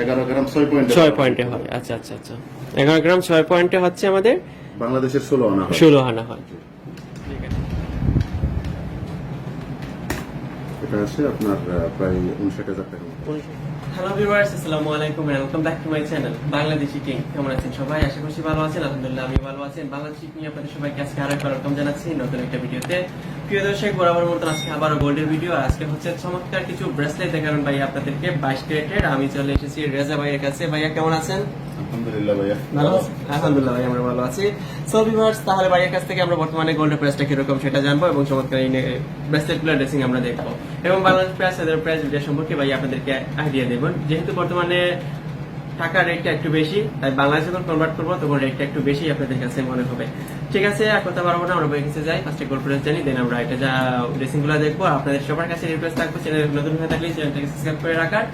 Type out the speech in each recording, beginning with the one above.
11 গ্রাম 6 পয়েন্টে 6 পয়েন্টে হয়। আচ্ছা আচ্ছা আচ্ছা, 11 গ্রাম 6 পয়েন্টে হচ্ছে আমাদের বাংলাদেশের 16 আনা হয়। 16 আনা হয়। এটা আছে আপনার প্রায় 59,000 টাকা মতো। হ্যালো ভিউয়ার্স, আসসালামু আলাইকুম and welcome back to my channel Bangladeshi king. কেমন আছেন সবাই? আশা করছি ভালো আছেন। আলহামদুলিল্লাহ আমি ভালো আছি। বাংলাদেশি কিং আপনাদের সবাইকে আজকে আরো একবার ওয়েলকাম জানাচ্ছি নতুন একটা ভিডিওতে। প্রিয় দর্শক, বরাবর মতো আজকে আবারও গোল্ডের ভিডিও। আজকে হচ্ছে চমৎকার কিছু ব্রেসলেট দেখাবেন ভাই আপনাদেরকে 22 ক্যারেটের। আমি চলে এসেছি রেজা ভাইয়ের কাছে। ভাইয়া কেমন আছেন? আলহামদুলিল্লাহ ভাইয়া ভালো আছেন? আলহামদুলিল্লাহ ভাই, আমরা ভালো আছি। সো ভিউয়ার্স, তাহলে ভাইয়ের কাছ থেকে আমরা বর্তমানে গোল্ডের প্রাইসটা কিরকম সেটা জানবো এবং চমৎকার এই ব্রেসলেটগুলোর ড্রেসিং আমরা দেখবো এবং বাংলাদেশ প্রাইস এদের প্রাইস ভিডিও সম্পর্কে ভাই আপনাদেরকে আইডিয়া দেব। যেহেতু বর্তমানে টাকার রেটটা একটু বেশি, তাই বাংলাদেশে যখন কনভার্ট করবো তখন রেটটা একটু বেশি আপনাদের কাছে মনে হবে। ঠিক আছে, আর কথা বাড়াবো না, আমরা বই কাছে যাই। ফার্স্টে গোল্ড প্রাইস জানি, দেন আমরা এটা যা ড্রেসিং গুলো দেখবো। আপনাদের সবার কাছে রিকোয়েস্ট থাকবে, চ্যানেল নতুন হয়ে থাকলে চ্যানেলটাকে সাবস্ক্রাইব করে রাখার,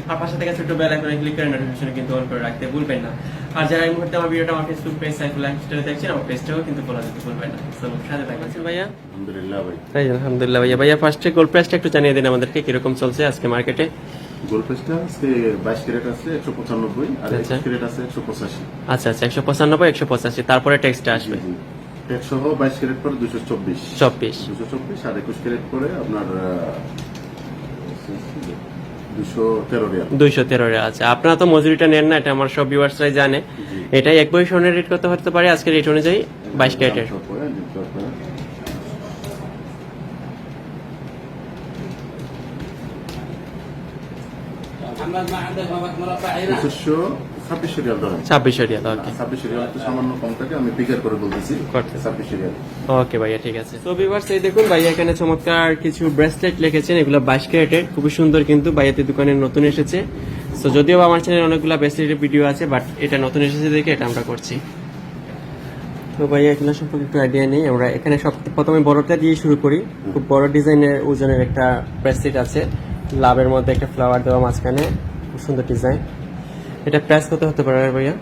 আর পাশে থেকে ছোট বেল আইকনে ক্লিক করে নোটিফিকেশন কিন্তু অন করে রাখতে ভুলবেন না। আর যারা এই মুহূর্তে আমার ভিডিওটা আমার ফেসবুক পেজ সাইফুল লাইফস্টাইলে দেখছেন, আমার পেজটাও কিন্তু ফলো দিতে ভুলবেন না। চলুন সাথে থাকবেন ভাইয়া। আলহামদুলিল্লাহ ভাই। তাই আলহামদুলিল্লাহ ভাইয়া। ভাইয়া ফার্স্টে গোল্ড প্রাইসটা একটু জানিয়ে দিন আমাদেরকে, কিরকম চলছে আজকে মার্কেটে? গোল্ড প্রাইসটা আজকে 22 ক্যারেট আছে 195 আর 21 ক্যারেট আছে 185। আচ্ছা আচ্ছা, 195 185, তারপরে টেক্সটটা আসবে। ট্যাক্স সহ 22 ক্যারেট পরে 224 224 আর 21 ক্যারেট পরে আপনার 213 রিয়াল। 213 রিয়াল। আচ্ছা, আপনারা তো মজুরিটা নেন না, এটা আমার সব ভিউয়ার্সরাই জানে। এটাই এক বই স্বর্ণের রেট কত হতে পারে আজকের রেট অনুযায়ী 22 ক্যারেটের? ওকে ভাইয়া, ঠিক আছে। তো ভিউয়ার্স, এই দেখুন ভাইয়া এখানে চমৎকার কিছু ব্রেসলেট লিখেছেন, এগুলো 22 ক্যারেটের, খুবই সুন্দর কিন্তু ভাইয়াতে দোকানে নতুন এসেছে। তো যদিও আমার চ্যানেলে অনেকগুলো ব্রেসলেটের ভিডিও আছে, বাট এটা নতুন এসেছে দেখে এটা আমরা করছি। তো ভাইয়া এগুলো সম্পর্কে একটু আইডিয়া নেই। আমরা এখানে সব প্রথমে বড়টা দিয়ে শুরু করি। খুব বড় ডিজাইনের ওজনের একটা ব্রেসলেট আছে, লাভের মধ্যে একটা ফ্লাওয়ার দেওয়া মাঝখানে, খুব সুন্দর ডিজাইন। এটা প্রাইস কত হতে পারে ভাইয়া?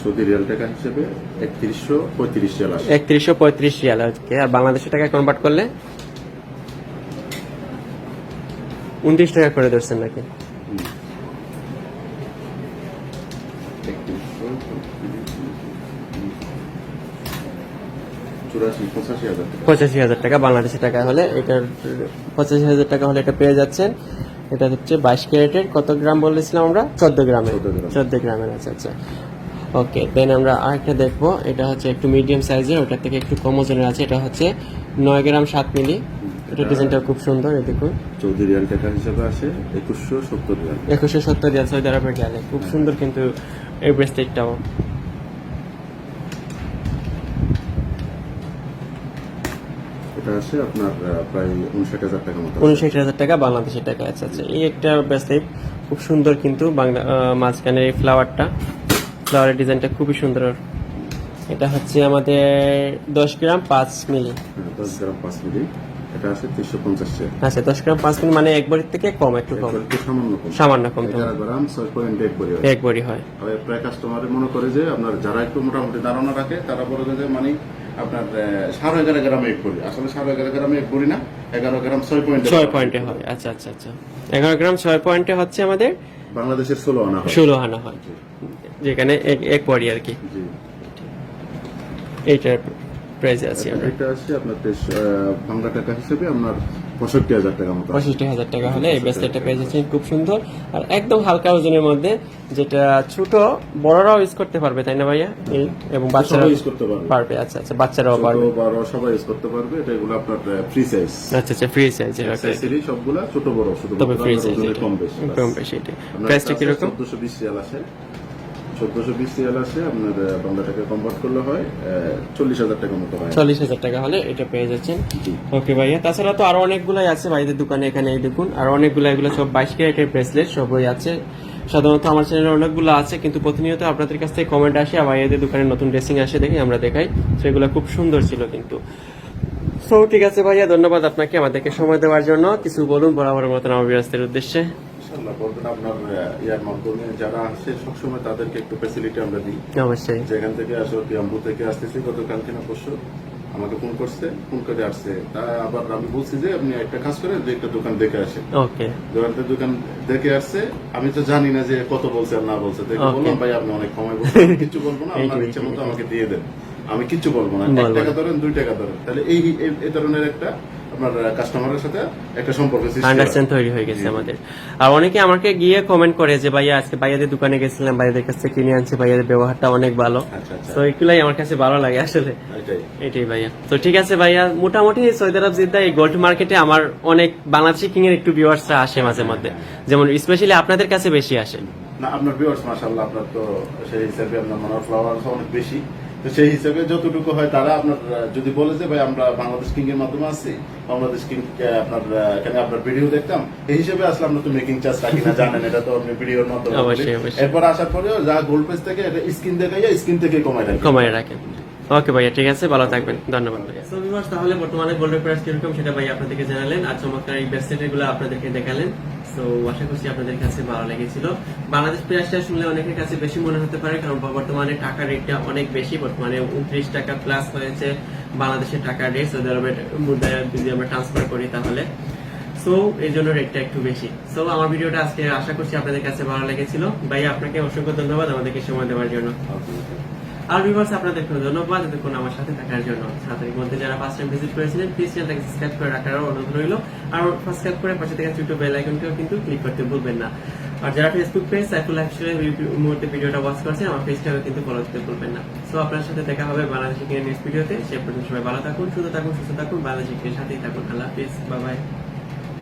সৌদি রিয়াল টাকা হিসেবে 3135 রিয়াল আসে। 3135 রিয়াল। ওকে, আর বাংলাদেশের টাকায় কনভার্ট করলে 29 টাকা করে ধরছেন নাকি? 85,000 টাকা বাংলাদেশের টাকা হলে, এটার 85,000 টাকা হলে এটা পেয়ে যাচ্ছেন। এটা হচ্ছে 22 ক্যারেটের। কত গ্রাম বলেছিলাম আমরা? 14 গ্রামের। 14 গ্রামের। আচ্ছা আচ্ছা, ওকে। দেন আমরা আরেকটা দেখবো, এটা হচ্ছে একটু মিডিয়াম সাইজের, ওটার থেকে একটু কম ওজনের আছে। এটা হচ্ছে 9 গ্রাম 7 মিলি। এটা ডিজাইনটা খুব সুন্দর, এই দেখুন। সৌদি রিয়াল টাকা হিসেবে আসে 2170 রিয়াল। 2170 রিয়াল সৌদি আরবের রিয়ালে। খুব সুন্দর কিন্তু এই ব্রেসলেটটাও। এটা আছে আপনার প্রায় 59,000 টাকা মতো। 59,000 টাকা বাংলাদেশের টাকা। আচ্ছা আচ্ছা, এই একটা ব্রেসলেট খুব সুন্দর কিন্তু বাংলা, মাঝখানের এই ফ্লাওয়ারের ডিজাইনটা খুবই সুন্দর। এটা হচ্ছে আমাদের 10 গ্রাম 5 মিলি। 10 গ্রাম 5 মিলি। এটা আছে 350 টাকা। আচ্ছা, 10 গ্রাম 5 মিলি মানে একবারের থেকে কম, একটু কম, সামান্য কম। 11 গ্রাম 6.1 বড়ি হয়। এক বড়ি হয়। প্রায় কাস্টমারে মনে করে যে আপনার যারা একটু মোটামুটি ধারণা রাখে তারা বলে যে মানে আপনার 11.5 গ্রামে এক বড়ি। আসলে 11.5 গ্রামে এক বড়ি না, 11 গ্রাম 6 পয়েন্টে হয়। আচ্ছা আচ্ছা আচ্ছা, 11 গ্রাম 6 পয়েন্টে হচ্ছে আমাদের বাংলাদেশের 16 আনা হয়। 16 আনা হয়, যেখানে এক বড়ি আর কি। এইটার প্রাইস আছে এটা আছে আপনার বাংলা টাকা হিসেবে আপনার 65,000 টাকা মতো। 65,000 টাকা হলে এই ব্রেসলেটটা পেয়ে যাচ্ছেন, খুব সুন্দর আর একদম হালকা ওজনের মধ্যে, যেটা ছোট বড়রাও ইউজ করতে পারবে, তাই না ভাইয়া? এবং বাচ্চারাও ইউজ করতে পারবে। আচ্ছা আচ্ছা, বাচ্চারাও পারবে, বড় সবাই ইউজ করতে পারবে। এটা এগুলো আপনার ফ্রি সাইজ। আচ্ছা আচ্ছা, ফ্রি সাইজ। অ্যাকসেসরি সবগুলা ছোট বড়, শুধু তবে ফ্রি সাইজ, কম বেশি। এটা প্রাইসটা কি রকম? 1420 রিয়াল আছে। 1420 রিয়াল আছে আপনার বাংলা টাকা কনভার্ট করলে হয় 40,000 টাকা মতো হয়। 40,000 টাকা হলে এটা পেয়ে যাচ্ছেন। ওকে ভাইয়া, তাছাড়া তো আরো অনেকগুলাই আছে ভাইদের দোকানে। এখানে এই দেখুন আরো অনেকগুলো, এগুলো সব 22 ক্যারেটের ব্রেসলেট সবই আছে। সাধারণত আমার চ্যানেলে অনেকগুলো আছে, কিন্তু প্রতিনিয়ত আপনাদের কাছ থেকে কমেন্ট আসে, ভাইয়াদের দোকানে নতুন ড্রেসিং আসে দেখে আমরা দেখাই। সেগুলো খুব সুন্দর ছিল কিন্তু। সো ঠিক আছে ভাইয়া, ধন্যবাদ আপনাকে আমাদেরকে সময় দেওয়ার জন্য। কিছু বলুন বরাবর মতন আমার বিরাস্তের উদ্দেশ্যে। আপনার ইয়ার মাধ্যমে যারা আসে সবসময় তাদেরকে একটু ফ্যাসিলিটি আমরা দিই। অবশ্যই। যেখান থেকে আসো, টিয়াম্বু থেকে আসতেছি গতকালকে না পরশু, আমাকে ফোন করছে, ফোন করে আসছে। তা আবার আমি বলছি যে আপনি একটা কাজ করে যে একটা দোকান দেখে আসেন। ওকে দোকান দেখে আসছে, আমি তো জানি না যে কত বলছে আর না বলছে। দেখে Okay. বললাম ভাই আপনি অনেক কমাই বলছেন, আমি কিচ্ছু বলবো না, আপনার এইটাই, ইচ্ছা মতো এইটাই। আমাকে দিয়ে দেন, আমি কিচ্ছু বলবো না। বলবো 1 টাকা না। ধরেন 2 টাকা ধরেন, তাহলে এই ধরনের একটা আপনার কাস্টমারের সাথে একটা সম্পর্ক সৃষ্টি হয়। আন্ডারস্ট্যান্ড তৈরি হয়ে গেছে জি। আমাদের। আর অনেকে আমাকে গিয়ে কমেন্ট করে যে ভাইয়া আজকে ভাইয়াদের দোকানে গেছিলাম, ভাইয়াদের কাছ থেকে কিনে আনছি, ভাইয়াদের ব্যবহারটা অনেক ভালো। আচ্ছা আচ্ছা, তো এগুলাই আমার কাছে ভালো লাগে আসলে। এটাই। এটাই ভাইয়া। তো ঠিক আছে ভাইয়া, মোটামুটি সৌদি আরব জিদ্দা এই গোল্ড মার্কেটে আমার অনেক বাংলাদেশি কিং এর একটু ভিউয়ার্সরা আসে মাঝে মধ্যে, যেমন স্পেশালি আপনাদের কাছে বেশি আসে। না আপনার ভিউয়ার্স মাশাআল্লাহ, আপনার তো সেই হিসাবে আপনার মনে ফ্লাওয়ার অনেক বেশি, তো সেই হিসাবে যতটুকু হয় তারা আপনার যদি বলে যে ভাই আমরা বাংলাদেশ কিং এর মাধ্যমে আসছি, বাংলাদেশ কিং আপনার এখানে আপনার ভিডিও দেখতাম, এই হিসেবে আসলে আমরা তো মেকিং চার্জ রাখি না, জানেন এটা তো আপনি ভিডিওর মাধ্যমে বলি। অবশ্যই, অবশ্যই। এরপর আসার পরেও যা গোল্ড পেজ থেকে এটা স্ক্রিন দেখাইয়া স্ক্রিন থেকে কমাই রাখি। কমায় রাখেন। ওকে ভাইয়া, ঠিক আছে, ভালো থাকবেন, ধন্যবাদ ভাইয়া। সো ভিউয়ার্স, তাহলে বর্তমানে গোল্ডের প্রাইস কিরকম সেটা ভাইয়া আপনাদেরকে জানালেন, আর চমৎকার এই ব্রেসলেট গুলো আপনাদেরকে দেখালেন। সো আশা করছি আপনাদের কাছে ভালো লেগেছিল। বাংলাদেশ প্রাইসটা শুনলে অনেকের কাছে বেশি মনে হতে পারে, কারণ বর্তমানে টাকার রেটটা অনেক বেশি, বর্তমানে 29 টাকা প্লাস হয়েছে বাংলাদেশের টাকার রেট, সৌদি আরবের মুদ্রায় যদি আমরা ট্রান্সফার করি তাহলে। সো এই জন্য রেটটা একটু বেশি। সো আমার ভিডিওটা আজকে আশা করছি আপনাদের কাছে ভালো লেগেছিল। ভাইয়া আপনাকে অসংখ্য ধন্যবাদ আমাদেরকে সময় দেওয়ার জন্য। আর ভিউয়ার্স, আপনাদেরকে ধন্যবাদ এতক্ষণ আমার সাথে থাকার জন্য। সাথের মধ্যে যারা ফার্স্ট টাইম ভিজিট করেছিলেন, প্লিজ চ্যানেলটাকে সাবস্ক্রাইব করে রাখার অনুরোধ রইল। আর সাবস্ক্রাইব করে পাশে থেকে ছোট বেল আইকনটাও কিন্তু ক্লিক করতে ভুলবেন না। আর যারা ফেসবুক পেজ সাইফুল লাইফস্টাইল মুহূর্তে ভিডিওটা ওয়াচ করছেন, আমার পেজটাও কিন্তু ফলো করতে ভুলবেন না। সো আপনার সাথে দেখা হবে বাংলাদেশি কিনে নেক্সট ভিডিওতে। সে পর্যন্ত সবাই ভালো থাকুন, সুস্থ থাকুন, বাংলাদেশি কিনের সাথেই থাকুন। আল্লাহ হাফিজ, বাই বাই।